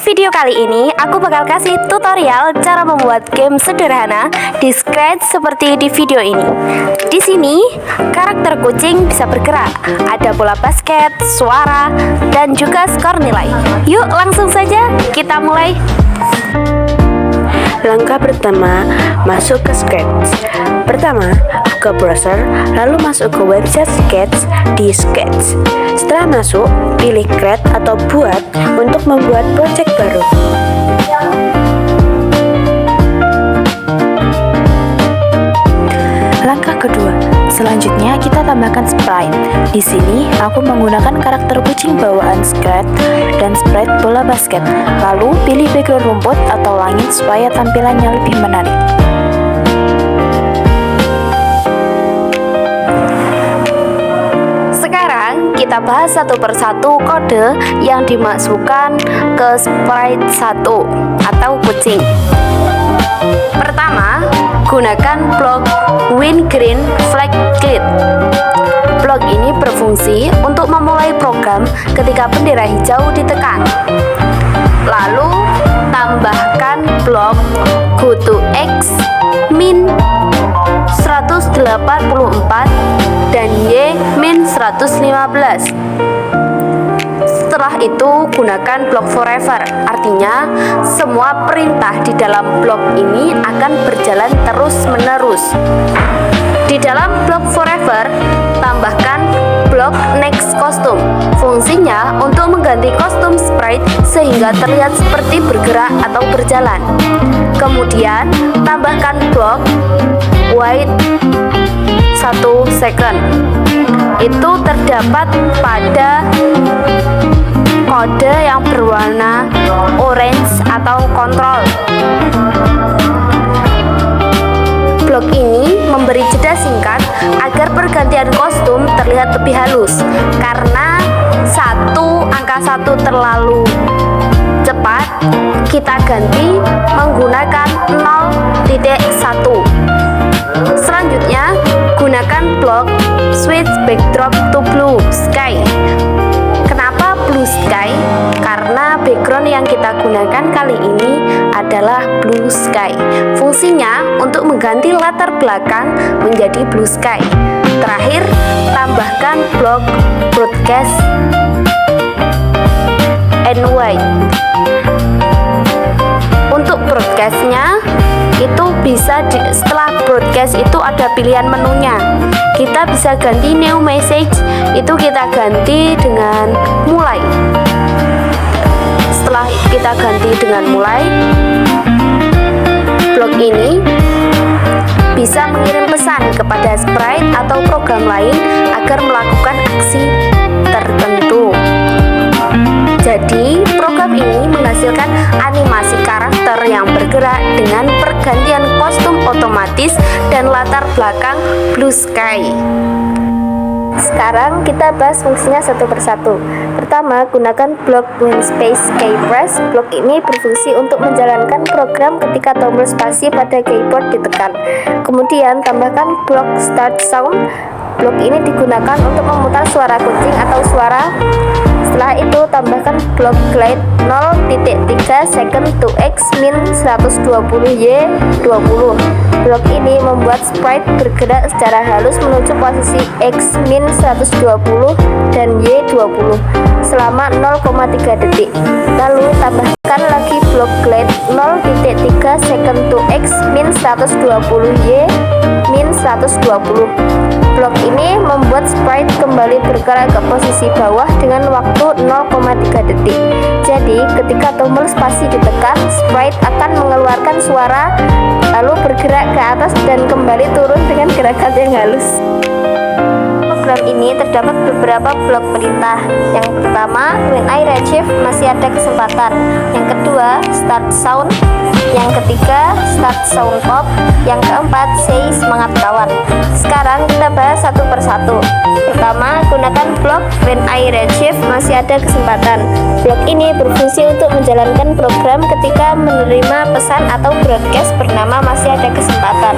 video kali ini aku bakal kasih tutorial cara membuat game sederhana di Scratch seperti di video ini. Di sini karakter kucing bisa bergerak, ada bola basket, suara, dan juga skor nilai. Yuk langsung saja kita mulai. Langkah pertama, masuk ke Scratch. Pertama, buka browser, lalu masuk ke website Sketch di Sketch. Setelah masuk, pilih Create atau Buat untuk membuat project baru. Langkah kedua, selanjutnya kita tambahkan sprite. Di sini aku menggunakan karakter kucing bawaan Scratch dan sprite bola basket. Lalu pilih background rumput atau langit supaya tampilannya lebih menarik. Sekarang kita bahas satu persatu kode yang dimasukkan ke sprite 1 atau kucing. Pertama, gunakan blok Wingreen Flag Grid. Blok ini berfungsi untuk memulai program ketika bendera hijau ditekan. Lalu, tambahkan blok Go to X min 184 dan Y min 115. Setelah itu gunakan blok forever, artinya semua perintah di dalam blok ini akan berjalan terus-menerus. Di dalam blok forever, tambahkan blok next costume. Fungsinya untuk mengganti kostum sprite sehingga terlihat seperti bergerak atau berjalan. Kemudian, tambahkan blok wait 1 second. Itu terdapat pada kode yang berwarna orange atau kontrol. Blok ini memberi jeda singkat agar pergantian kostum terlihat lebih halus. Karena angka 1 terlalu cepat, kita ganti menggunakan 0.1. Selanjutnya, gunakan blok switch backdrop to blue sky. Kenapa blue sky? Karena background yang kita gunakan kali ini adalah blue sky. Fungsinya untuk mengganti latar belakang menjadi blue sky. Terakhir, tambahkan blok broadcast and white. Untuk broadcastnya itu bisa setelah broadcast itu ada pilihan menunya. Kita bisa ganti new message, itu kita ganti dengan mulai. Setelah kita ganti dengan mulai, blok ini bisa mengirim pesan kepada sprite atau program lain agar melakukan aksi tertentu. Jadi, program ini menghasilkan animasi karakter yang bergerak dengan pergantian kostum otomatis dan latar belakang blue sky. Sekarang kita bahas fungsinya satu persatu. Pertama, gunakan blok Winspace Keypress. Blok ini berfungsi untuk menjalankan program ketika tombol spasi pada keyboard ditekan. Kemudian, tambahkan blok Start Sound. Blok ini digunakan untuk memutar suara kucing atau suara. Setelah itu, tambahkan blok glide 0.3 second to X min 120 Y 20. Blok ini membuat sprite bergerak secara halus menuju posisi X min 120 dan Y 20 selama 0,3 detik. Lalu tambahkan lagi blok glide 0.3 second to X min 120 Y min 120. Blok ini membuat sprite kembali bergerak ke posisi bawah dengan waktu 0,3 detik. Jadi, ketika tombol spasi ditekan, sprite akan mengeluarkan suara, lalu bergerak ke atas dan kembali turun dengan gerakan yang halus. Program ini terdapat beberapa blok perintah. Yang pertama, when I retrieve, masih ada kesempatan. Yang kedua, start sound. Yang ketiga, start sound pop. Yang keempat, say semangat kawan. Sekarang kita bahas satu persatu. Pertama, gunakan blok when I retrieve, masih ada kesempatan. Blok ini berfungsi untuk menjalankan program ketika menerima pesan atau broadcast bernama masih ada kesempatan.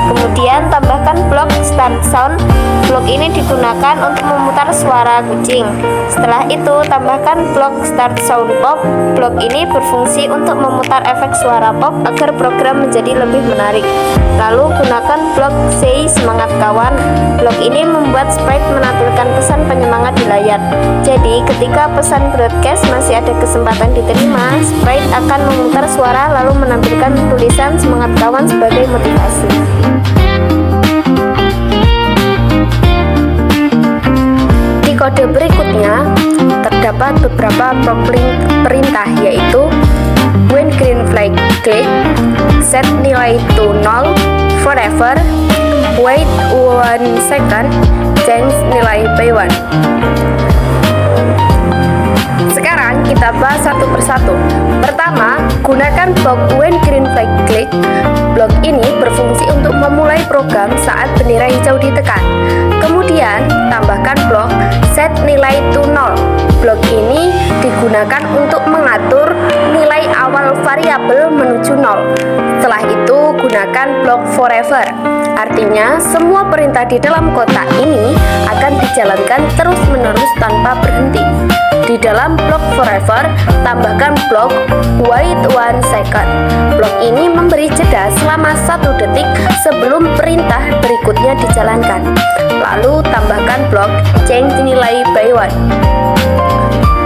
Kemudian tambahkan blok start sound. Blok ini digunakan untuk memutar suara kucing. Setelah itu tambahkan blok start sound pop. Blok ini berfungsi untuk memutar efek suara pop agar program menjadi lebih menarik. Lalu gunakan blok say semangat kawan. Blok ini membuat sprite menampilkan pesan penyemangat di layar. Jadi ketika pesan broadcast masih ada kesempatan diterima, sprite akan memutar suara lalu menampilkan tulisan semangat kawan sebagai motivasi. Di kode berikutnya terdapat beberapa perintah, yaitu when green flag click, set nilai to 0 forever, wait 1 second, change nilai by 1. Sekarang kita bahas satu persatu. Pertama, gunakan blok when green flag click. Blok ini berfungsi untuk memulai program saat bendera hijau ditekan. Kemudian, tambahkan blok set nilai to 0. Blok ini digunakan untuk mengatur nilai awal variabel menuju 0. Setelah itu, gunakan blok forever. Artinya, semua perintah di dalam kotak ini akan dijalankan terus-menerus tanpa berhenti. Di dalam blok forever, tambahkan blok wait 1 second. Blok ini memberi jeda selama 1 detik sebelum perintah berikutnya dijalankan. Lalu tambahkan blok change nilai by 1.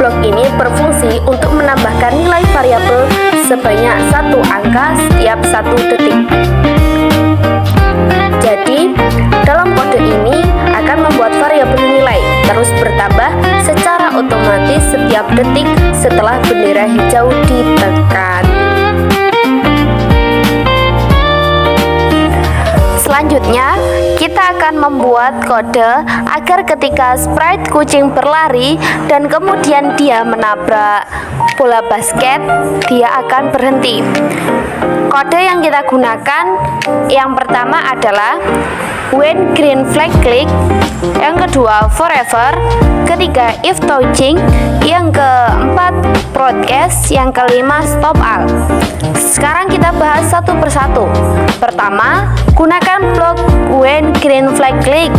Blok ini berfungsi untuk menambahkan nilai variabel sebanyak 1 angka setiap 1 detik. Jadi, dalam kode ini akan membuat variabel nilai terus bertambah secara otomatis setiap detik setelah bendera hijau ditekan. Selanjutnya, kita akan membuat kode agar ketika sprite kucing berlari dan kemudian dia menabrak bola basket, dia akan berhenti. Kode yang kita gunakan yang pertama adalah when green flag click, yang kedua forever, ketiga if touching, yang keempat broadcast, yang kelima stop all. Sekarang kita bahas satu persatu. Pertama, gunakan blok when green flag click.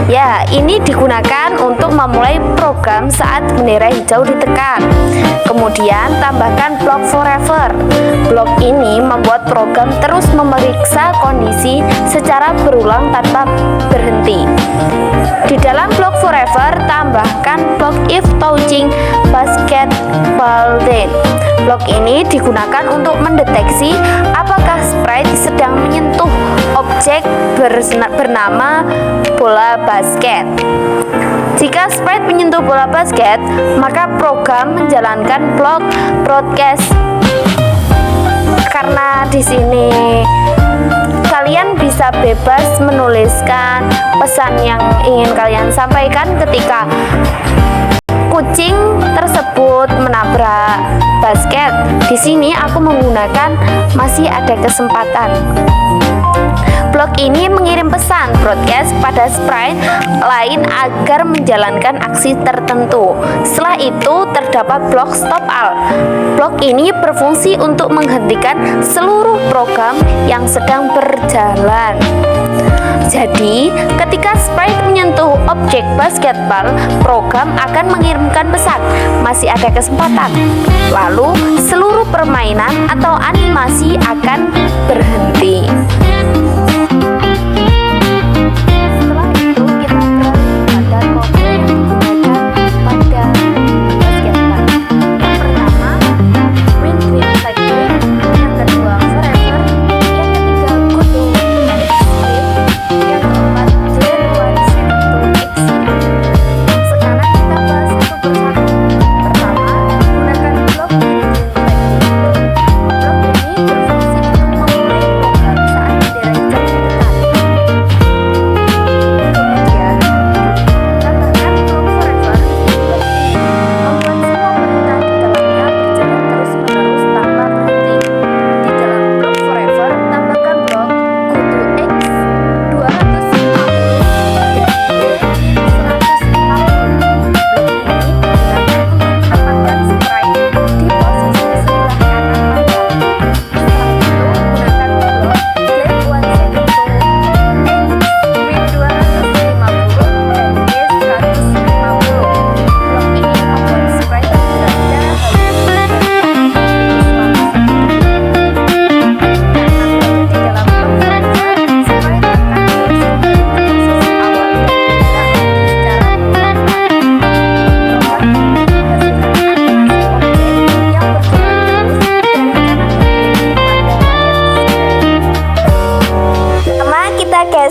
Ya, ini digunakan untuk memulai program saat bendera hijau ditekan. Kemudian tambahkan blok forever. Blok ini membuat program terus memeriksa kondisi secara berulang tanpa berhenti. Di dalam blok forever, tambahkan blok if touching basketball then. Blok ini digunakan untuk mendeteksi apakah sprite sedang menyentuh objek bernama bola basket. Jika sprite menyentuh bola basket, maka program menjalankan blok broadcast. Karena di sini kalian bisa bebas menuliskan pesan yang ingin kalian sampaikan ketika kucing tersebut menabrak basket. Di sini aku menggunakan masih ada kesempatan. Blok ini mengirim pesan broadcast pada sprite lain agar menjalankan aksi tertentu. Setelah itu terdapat blok stop all. Blok ini berfungsi untuk menghentikan seluruh program yang sedang berjalan. Jadi, ketika sprite menyentuh objek basketball, program akan mengirimkan pesan, masih ada kesempatan. Lalu, seluruh permainan atau animasi akan berhenti. Setelah itu, kita beralih pada kode yang digunakan pada basketball. Yang pertama, win green flag click. Yang kedua, forever. Yang ketiga, go to next game. Yang keempat, clear one set to exit. Sekarang kita bahas satu persatu. Pertama, gunakan blok green flag click. Blok ini berfungsi untuk memulai program saat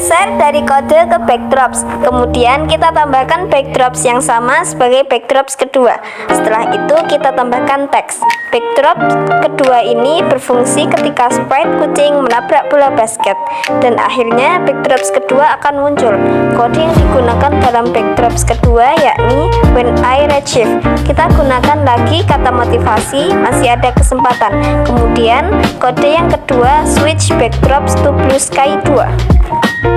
geser dari kode ke backdrops. Kemudian kita tambahkan backdrops yang sama sebagai backdrops kedua. Setelah itu kita tambahkan teks. Backdrop kedua ini berfungsi ketika sprite kucing menabrak bola basket. Dan akhirnya backdrops kedua akan muncul. Kode yang digunakan dalam backdrops kedua yakni when I retrieve. Kita gunakan lagi kata motivasi, masih ada kesempatan. Kemudian kode yang kedua switch backdrops to blue sky 2. Nah,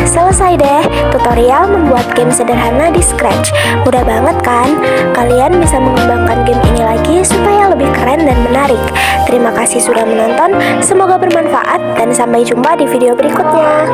selesai deh tutorial membuat game sederhana di Scratch. Mudah banget kan? Kalian bisa mengembangkan game ini lagi supaya lebih keren dan menarik. Terima kasih sudah menonton, semoga bermanfaat dan sampai jumpa di video berikutnya.